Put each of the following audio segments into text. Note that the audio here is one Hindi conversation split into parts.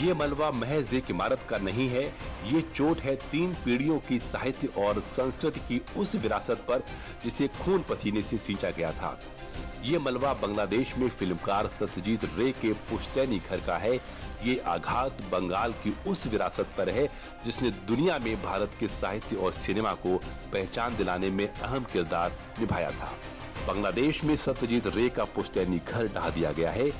ये मलबा महज एक इमारत का नहीं है, ये चोट है 3 पीढ़ियों की साहित्य और संस्कृति की उस विरासत पर जिसे खून पसीने से सींचा गया था। ये मलबा बांग्लादेश में फिल्मकार सत्यजीत रे के पुश्तैनी घर का है। ये आघात बंगाल की उस विरासत पर है जिसने दुनिया में भारत के साहित्य और सिनेमा को पहचान दिलाने में अहम किरदार निभाया था। बांग्लादेश में सत्यजीत रे का पुश्तैनी घर ढा दिया गया है।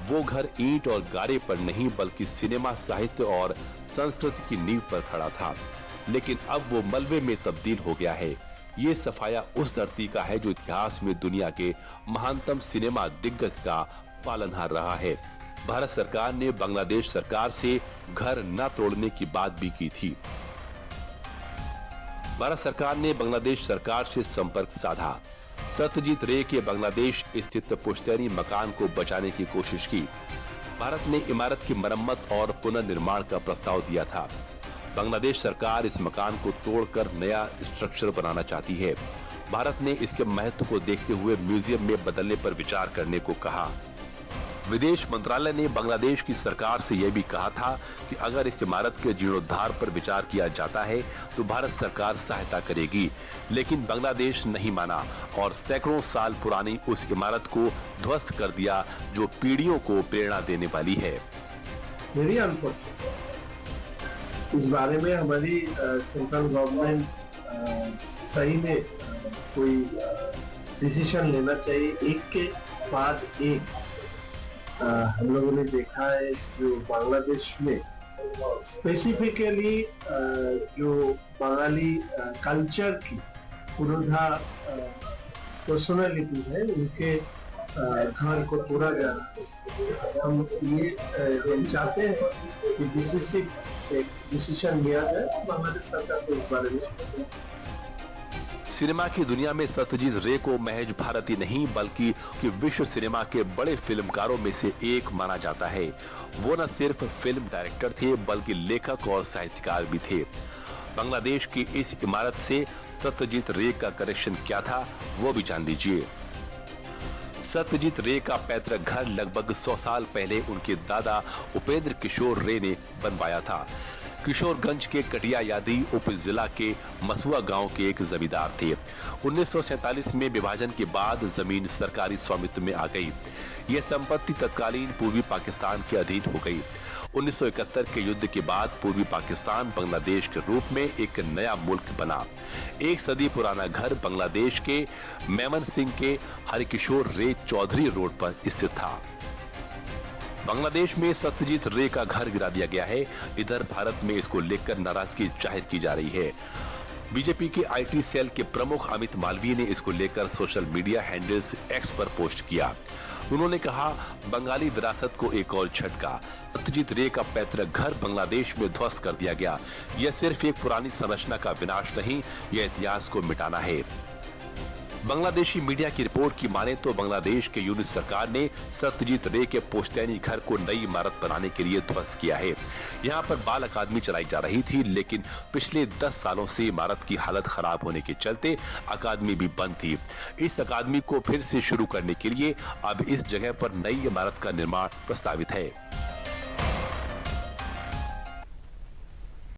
वो घर ईंट और गारे पर नहीं बल्कि सिनेमा, साहित्य और संस्कृति की नींव पर खड़ा था, लेकिन अब वो मलबे में तब्दील हो गया है। ये सफाया उस धरती का है जो इतिहास में दुनिया के महानतम सिनेमा दिग्गज का पालनहार रहा है। भारत सरकार ने बांग्लादेश सरकार से घर न तोड़ने की बात भी की थी। भारत सरकार ने बांग्लादेश सरकार से संपर्क साधा। सत्यजीत रे के बांग्लादेश स्थित पुश्तैनी मकान को बचाने की कोशिश की। भारत ने इमारत की मरम्मत और पुनर्निर्माण का प्रस्ताव दिया था। बांग्लादेश सरकार इस मकान को तोड़कर नया स्ट्रक्चर बनाना चाहती है। भारत ने इसके महत्व को देखते हुए म्यूजियम में बदलने पर विचार करने को कहा। विदेश मंत्रालय ने बांग्लादेश की सरकार से यह भी कहा था कि अगर इस इमारत के जीर्णोद्धार पर विचार किया जाता है तो भारत सरकार सहायता करेगी, लेकिन बांग्लादेश नहीं माना और सैकड़ों साल पुरानी उस इमारत को ध्वस्त कर दिया जो पीढ़ियों को प्रेरणा देने वाली है। इस बारे में हमारी सेंट्रल गवर्नमेंट सही में कोई डिसीजन लेना चाहिए। एक के बाद एक हम लोगों ने देखा है जो बांग्लादेश में स्पेसिफिकली जो बंगाली कल्चर की पुरोधा पर्सनालिटीज है उनके घर को तोड़ा जा रहा है। हम चाहते हैं कि डिसीजन लिया जाए। बांग्लादेश सरकार को इस बारे में सोचती है। सिनेमा की दुनिया में सत्यजीत रे को महज भारतीय नहीं बल्कि विश्व सिनेमा के बड़े फिल्मकारों में से एक माना जाता है। वो न सिर्फ फिल्म डायरेक्टर थे बल्कि लेखक और साहित्यकार भी थे। बांग्लादेश की इस इमारत से सत्यजीत रे का कनेक्शन क्या था वो भी जान लीजिए। सत्यजीत रे का पैतृक घर लगभग 100 साल पहले उनके दादा उपेंद्र किशोर रे ने बनवाया था। किशोरगंज के कटिया यादी उप जिला के मसुआ गांव के एक जमींदार थे। 1947 में विभाजन के बाद जमीन सरकारी स्वामित्व में आ गई। यह संपत्ति तत्कालीन पूर्वी पाकिस्तान के अधीन हो गई। 1971 के युद्ध के बाद पूर्वी पाकिस्तान बांग्लादेश के रूप में एक नया मुल्क बना। एक सदी पुराना घर बांग्लादेश के मेमन सिंह के हरिकिशोर रे चौधरी रोड पर स्थित था। बांग्लादेश में सत्यजीत रे का घर गिरा दिया गया है। इधर भारत में इसको लेकर नाराजगी जाहिर की जा रही है। बीजेपी के आईटी सेल के प्रमुख अमित मालवीय ने इसको लेकर सोशल मीडिया हैंडल्स एक्स पर पोस्ट किया। उन्होंने कहा, बंगाली विरासत को एक और झटका। सत्यजीत रे का पैतृक घर बांग्लादेश में ध्वस्त कर दिया गया। यह सिर्फ एक पुरानी संरचना का विनाश नहीं, यह इतिहास को मिटाना है। बांग्लादेशी मीडिया की रिपोर्ट की माने तो बांग्लादेश के यूनिट सरकार ने सत्यजीत रे के पुश्तैनी घर को नई इमारत बनाने के लिए ध्वस्त किया है। यहाँ पर बाल अकादमी चलाई जा रही थी, लेकिन पिछले 10 सालों से इमारत की हालत खराब होने के चलते अकादमी भी बंद थी। इस अकादमी को फिर से शुरू करने के लिए अब इस जगह पर नई इमारत का निर्माण प्रस्तावित है।